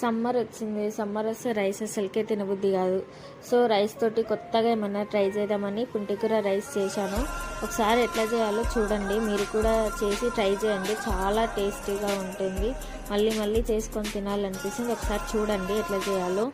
Summer వచ్చింది. Summer వస్తే rice అసలుకే తినబుద్ధి కాదు. సో రైస్ తోటి కొత్తగా ఏమన్నా ట్రై చేద్దామని పుంటికూర రైస్ చేశాను. ఒకసారి ఎట్లా చేయాలో చూడండి, మీరు కూడా చేసి ట్రై చేయండి. చాలా టేస్టీగా ఉంటుంది, మళ్ళీ మళ్ళీ చేసుకొని తినాలనిపిస్తుంది. ఒకసారి చూడండి ఎట్లా చేయాలో.